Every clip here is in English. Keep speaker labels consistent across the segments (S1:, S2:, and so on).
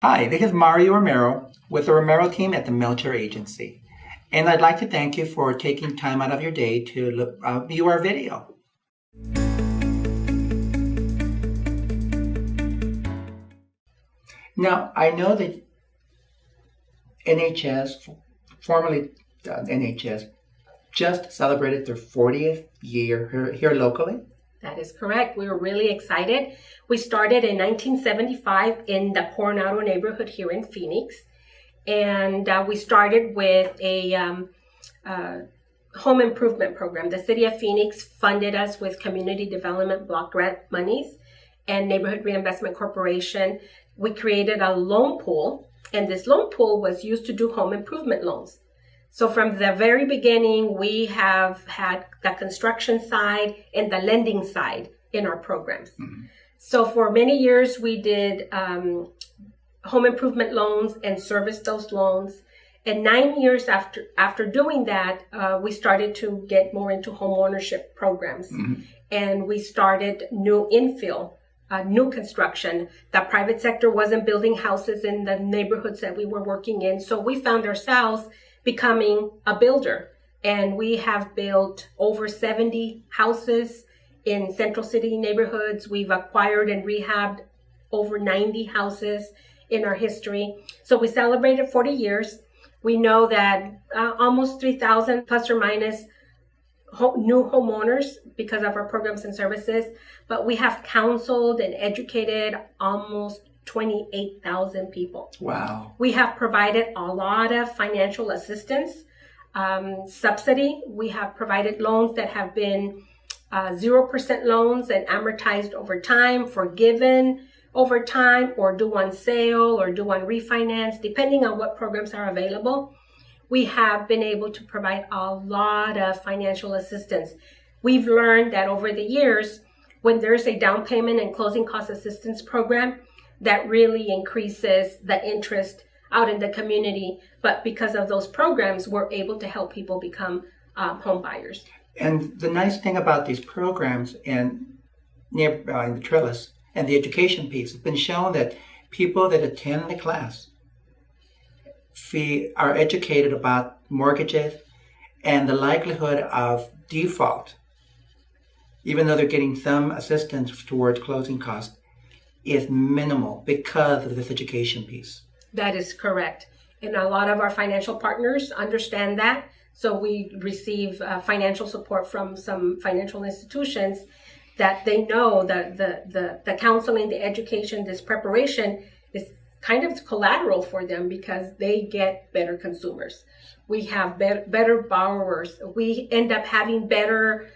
S1: Hi, this is Mario Romero with the Romero team at the Melcher Agency. And I'd like to thank you for taking time out of your day to view our video. Now, I know that NHS, formerly NHS, just celebrated their 40th year here locally.
S2: That is correct. We were really excited. We started in 1975 in the Coronado neighborhood here in Phoenix. And we started with a home improvement program. The city of Phoenix funded us with community development block grant monies and Neighborhood Reinvestment Corporation. We created a loan pool, and this loan pool was used to do home improvement loans. So from the very beginning, we have had the construction side and the lending side in our programs. Mm-hmm. So for many years, we did home improvement loans and serviced those loans. And 9 years after doing that, we started to get more into home ownership programs. Mm-hmm. And we started new infill, new construction. The private sector wasn't building houses in the neighborhoods that we were working in. So we found ourselves becoming a builder. And we have built over 70 houses in Central City neighborhoods. We've acquired and rehabbed over 90 houses in our history. So we celebrated 40 years. We know that almost 3,000 plus or minus new homeowners because of our programs and services, but we have counseled and educated almost 28,000 people.
S1: Wow.
S2: We have provided a lot of financial assistance, subsidy. We have provided loans that have been 0% loans and amortized over time, forgiven over time, or due on sale or due on refinance, depending on what programs are available. We have been able to provide a lot of financial assistance. We've learned that over the years, when there's a down payment and closing cost assistance program, that really increases the interest out in the community. But because of those programs, we're able to help people become home buyers.
S1: And the nice thing about these programs in the Trellis and the education piece, it's been shown that people that attend the class are educated about mortgages and the likelihood of default, even though they're getting some assistance towards closing costs, is minimal because of this education piece.
S2: That is correct. And a lot of our financial partners understand that. So we receive financial support from some financial institutions that they know that the counseling, the education, this preparation is kind of collateral for them because they get better consumers. We have better borrowers. We end up having better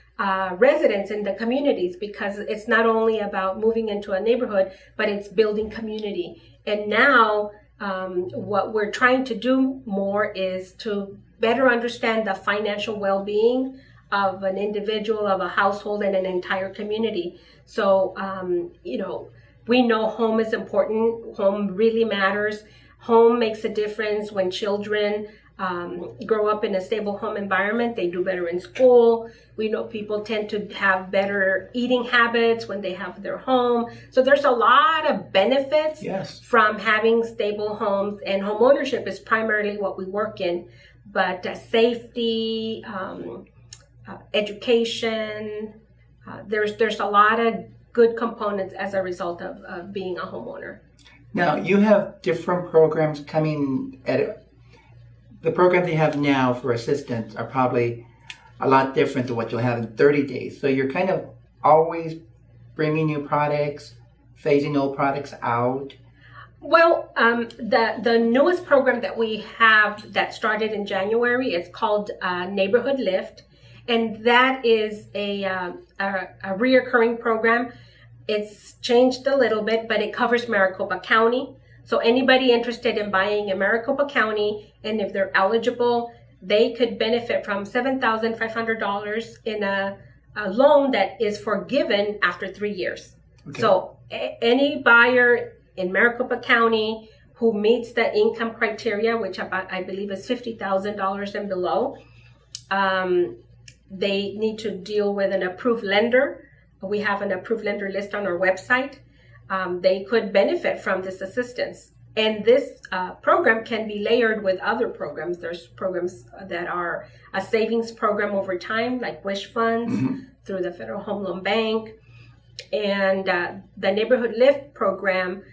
S2: residents in the communities because it's not only about moving into a neighborhood, but it's building community. And now what we're trying to do more is to better understand the financial well-being of an individual, of a household, and an entire community. So, we know home is important. Home really matters. Home makes a difference when children grow up in a stable home environment. They do better in school. We know people tend to have better eating habits when they have their home. So there's a lot of benefits from having stable homes, and home ownership is primarily what we work in. But safety, education, there's a lot of good components as a result of being a homeowner.
S1: Now, you have different programs coming at it. The programs you have now for assistance are probably a lot different than what you'll have in 30 days. So you're kind of always bringing new products, phasing old products out.
S2: Well, the newest program that we have that started in January, it's called Neighborhood Lift. And that is a reoccurring program. It's changed a little bit, but it covers Maricopa County. So anybody interested in buying in Maricopa County, and if they're eligible, they could benefit from $7,500 in a loan that is forgiven after 3 years. Okay. So any buyer in Maricopa County who meets the income criteria, which I believe is $50,000 and below, they need to deal with an approved lender. We have an approved lender list on our website. They could benefit from this assistance. And this program can be layered with other programs. There's programs that are a savings program over time, like Wish Funds through the Federal Home Loan Bank. And the Neighborhood Lift program,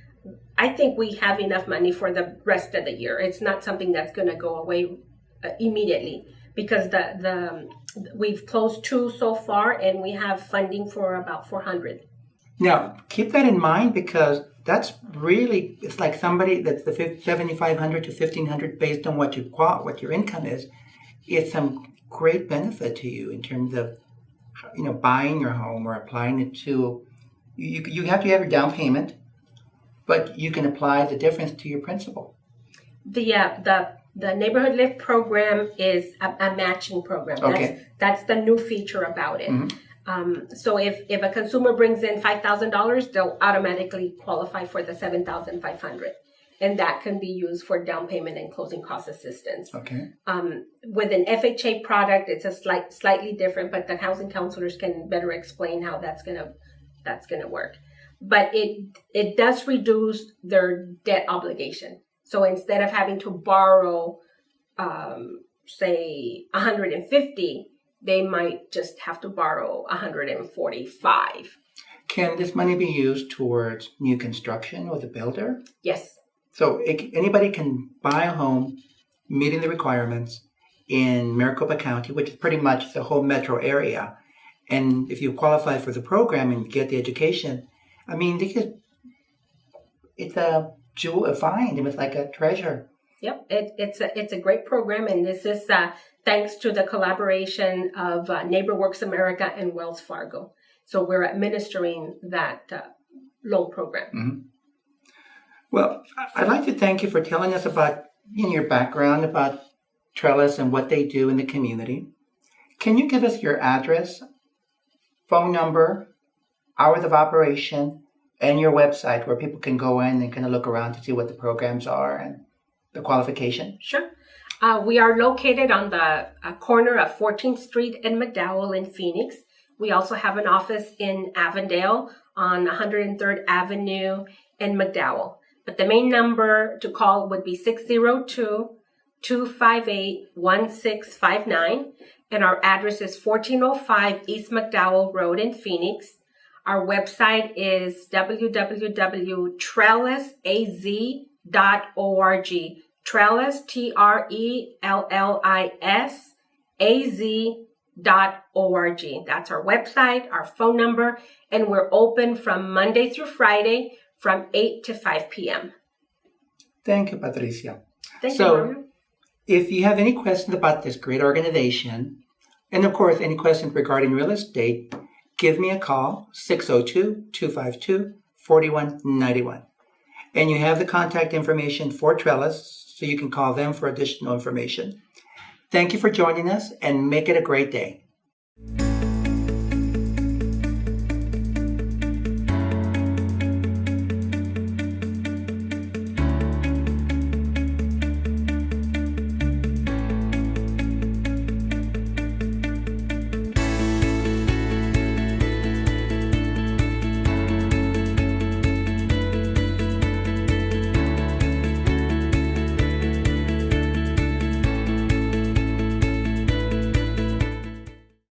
S2: I think we have enough money for the rest of the year. It's not something that's going to go away immediately, because we've closed 2 so far, and we have funding for about 400.
S1: Now, keep that in mind, because that's really, it's like somebody that's the $7,500 to $1,500 based on what your income is. It's some great benefit to you in terms of, buying your home or applying it to. You have to have your down payment, but you can apply the difference to your principal. The Neighborhood Lift program is a matching program. Okay.
S2: That's the new feature about it. So if a consumer brings in $5,000, they'll automatically qualify for the $7,500, and that can be used for down payment and closing cost assistance.
S1: Okay.
S2: With an FHA product, it's a slightly different, but the housing counselors can better explain how that's gonna work. But it does reduce their debt obligation. So instead of having to borrow, say $150, they might just have to borrow $145.
S1: Can this money be used towards new construction with a builder?
S2: Yes.
S1: So anybody can buy a home meeting the requirements in Maricopa County, which is pretty much the whole metro area. And if you qualify for the program and get the education, I mean, it's a jewel to find. It's like a treasure. Yep,
S2: it's a great program, and this is thanks to the collaboration of NeighborWorks America and Wells Fargo. So we're administering that loan program.
S1: Well, I'd like to thank you for telling us about your background, about Trellis and what they do in the community. Can you give us your address, phone number, hours of operation, and your website where people can go in and kind of look around to see what the programs are and the qualification?
S2: Sure. We are located on the corner of 14th Street and McDowell in Phoenix. We also have an office in Avondale on 103rd Avenue in McDowell. But the main number to call would be 602-258-1659. And our address is 1405 East McDowell Road in Phoenix. Our website is www.trellisaz.org. Trellis, TRELLIS.AZ.org. That's our website, our phone number, and we're open from Monday through Friday from 8 to 5 p.m.
S1: Thank you, Patricia.
S2: Thank you, Romero.
S1: If you have any questions about this great organization, and of course, any questions regarding real estate, give me a call, 602-252-4191. And you have the contact information for Trellis, so you can call them for additional information. Thank you for joining us, and make it a great day.